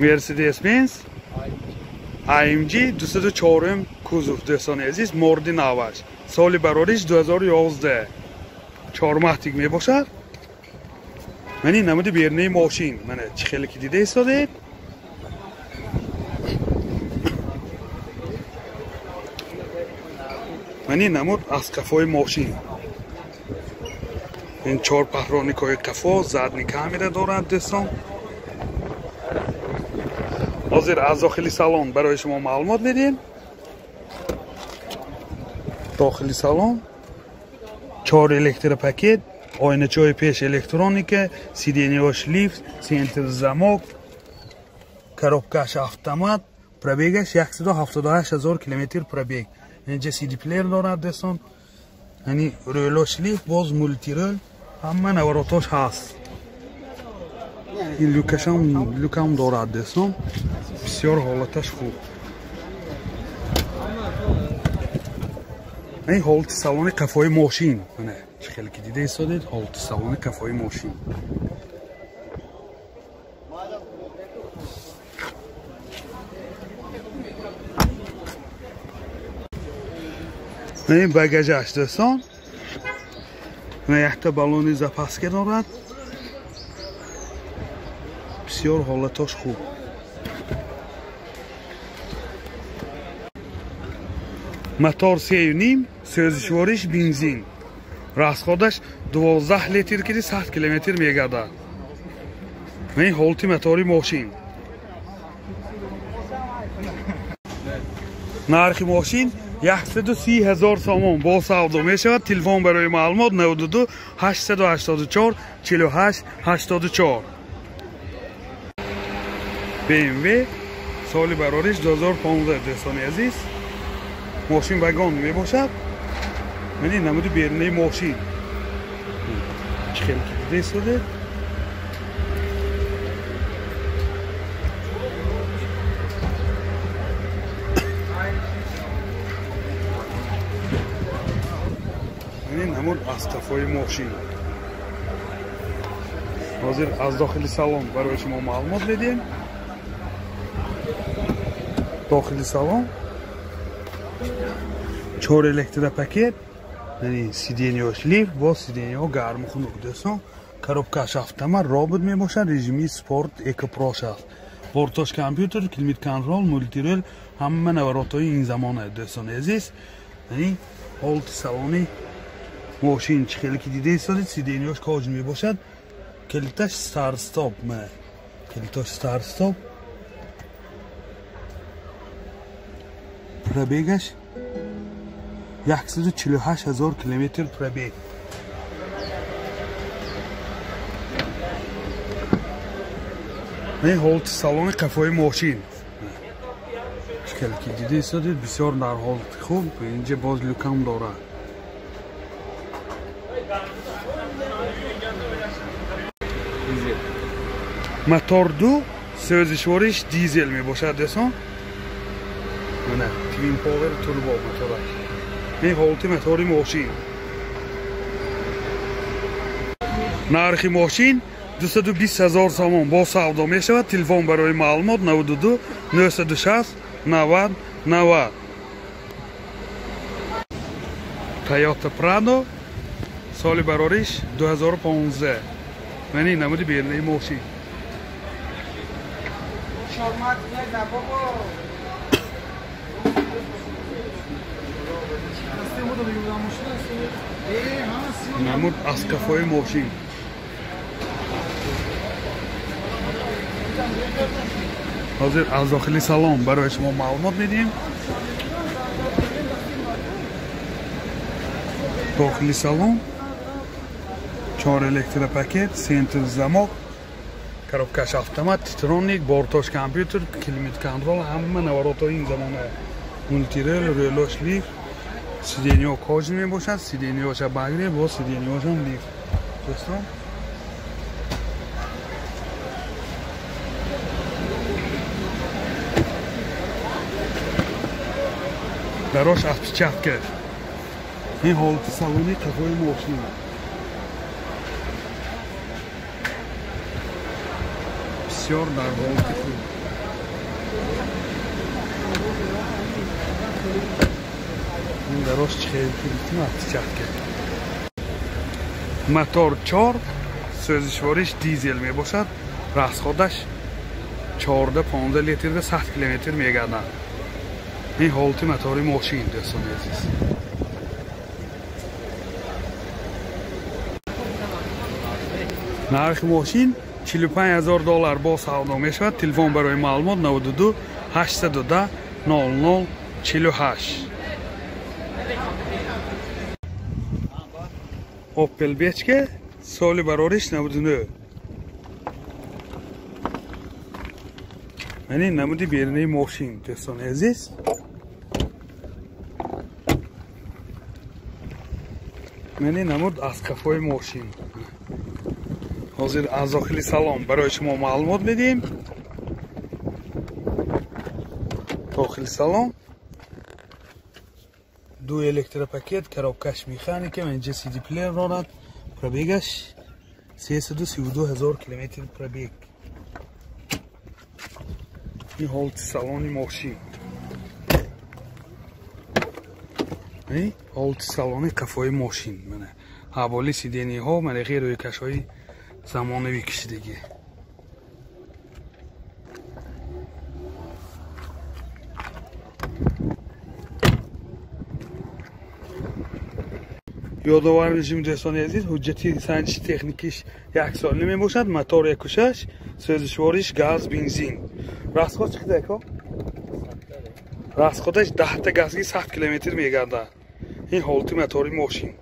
Mercedes-Benz AMG 204 кузов дӯстони азиз морди наваш соли барориш 2011 4 мебошад. Мани намуди бернаи мошин мана чӣ хеле ки дида истодед. Мани намуд аз қафои мошин ин 4 паҳроникои қафо задни камера дорад дӯстон. ҳозир аз дохили салон барои шумо маълумот медиҳем. дохили салон 4 электропакет, ойначаҳои пеш электроника, сиденияҳош лифт, сентр замок, коробкаш автомат, пробегаш 178 000 км пробег. инҷа CD плеер дорад дӯстон. яъни рӯлош лифт боз мультирӯл ҳама наворотош ҳаст. ин люкам дорад дӯстон. бисёр ҳолаташ хуб. ин ҳолати салони қафои мошин мана чӣ хеле ки дида истодед. ҳолати салони қафои мошин ин багажаш дӯстон. якта баллони запаска дорад. бисёр ҳолатош хуб. мотор 3.5 сӯзишвориш бензин. расходаш 12 литр ки 100 км мегардад. ин ҳолати мотори мошин. нархи мошин 130 000 сомон бо савдо мешавад. телефон барои маълумот 92 884 48 84. BMW соли барориш 2015 дӯстони азиз. мошин вагон мебошад. мани намуди берунаи мошин чӣ хеле ки дида истодед. мани намуд аз қафои мошин. ҳозир аз дохили салон барои шумо маълумот медиҳем. дохили салон 4 электропакет, яъни сиденияҳош лифт бо сиденияҳо гарму хунук дӯстон. коробкаш автомат робот мебошад. режими спорт экопрош аст. бортош компютер, климат контрол, мультирӯл ҳама наворотҳои ин замона дӯстони азиз. яъни ҳолати салони мошин чӣ хеле ки дида истодед. сиденияҳош кожин мебошад. килиташ старт стоп ма килиташ старт стоп. пробегаш 148 000 км пробег. ин ҳолати салони қафои мошин чӣ хеле ки дида истодед. бисёр дар ҳолати хуб. инҷа боз люкам дорад. мотор 2 сӯзишвориш дизел мебошад дӯстон. мана твин повер турбо мотораш. ин ҳолати мотори мошин. нархи мошин 220 000 сомон бо савдо мешавад. телефон барои маълумот 92 926 90 90. Toyota Prado соли барориш 2015. мани намуди берунаи мошин. намуд аз қафои мошин. ҳозир аз дохили салон барои шумо маълумот медиҳем. дохили салон 4 электропакет, сентр замок, коробкаш автомат, титроник, бортош компютер, климат контрол ҳама наворотҳои ин замона. мультирӯл, рӯлош лифт, сиденияҳо кожин мебошад. сиденияҳоша багре бо сиденияҳошам лифт дӯстон. дарош отпечатка. این حالت سالونی قفای ماشین. بسیار در حالت خوب. این دراش خیلی کلیتیم отпечатка. мотор 4 سوزشوارش دیزل می باشد. راسخودش 14-15 لیتر به 100 کیلومتر میگردد. این حالت موتور ماشین دوستان عزیز. نرخ ماشین $45,000 با سودا می شود. تلفن برای معلومات 92 810 0048. اوپل بیچکه سال برارش 99. یعنی نمودی بیرنی ماشین دوستان عزیز. یعنی نمود از کفای ماشین. حاضر از داخل سالن برای شما معلومات میدیم. داخل سالن دو الکتروپاکت коробкаш механика اینجا سی دی پلیر دارد. پروبیگش 332,000 کیلومتر پروبیگ. این حالت سالن ماشین. این حالت سالن کفای ماشین منه. حوالی سیدینی ها من غیر روی کشای زمانوی کشیدگی. یادآور میشیم دوستان عزیز حجتی سنجش تکنیکیش 1 سال می باشد. موتور 1.6 سوزشوارش گاز بنزین. راسخود چقدر که؟ راسخودش 10 تا گازی 100 کیلومتر میگرده. این حالت موتور ماشین.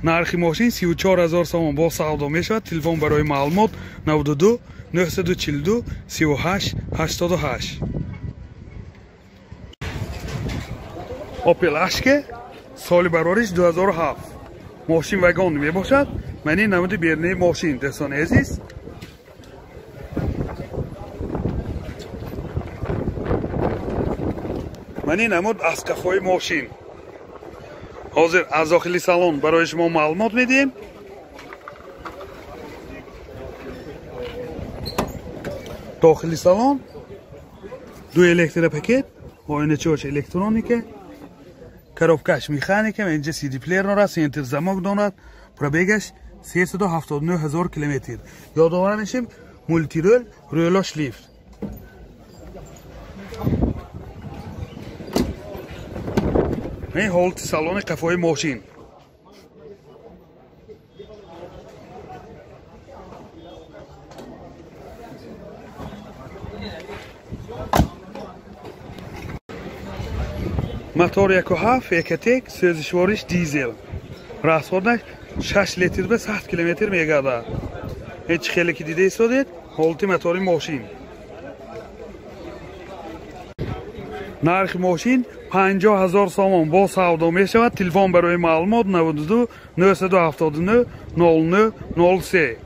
نرخ ماشین 34,000 سوم با سودا می شود. تلفن برای معلومات 92 942 38 88. اوپل اشکه سال برارش 2007. ماشین وگان می باشد. من این نمود بیرنی ماشین دوستان عزیز. من این نمود از کفای ماشین. حاضر از داخل سالن برای شما معلومات میدیم. داخل سالن دو الکتروپاکت آینه چوش الکترونیکه коробкаш механика اینجا سی دی پلیر دارد. سنتر زماک دارد. پروبیگش 379,000 کیلومتر. یادآور میشیم مولتی رول رولاش لیفت. این حالت سالن قفای ماشین. موتور 1.7 1.1 سوزشوارش دیزل. راسخودش 6 لیتر به 100 کیلومتر میگرده. هیچ خیلی که دیده ایستادید حالت موتور ماشین. نرخ ماشین 50,000 سوم با سودا می شود. تلفن برای معلومات 92 979 0003.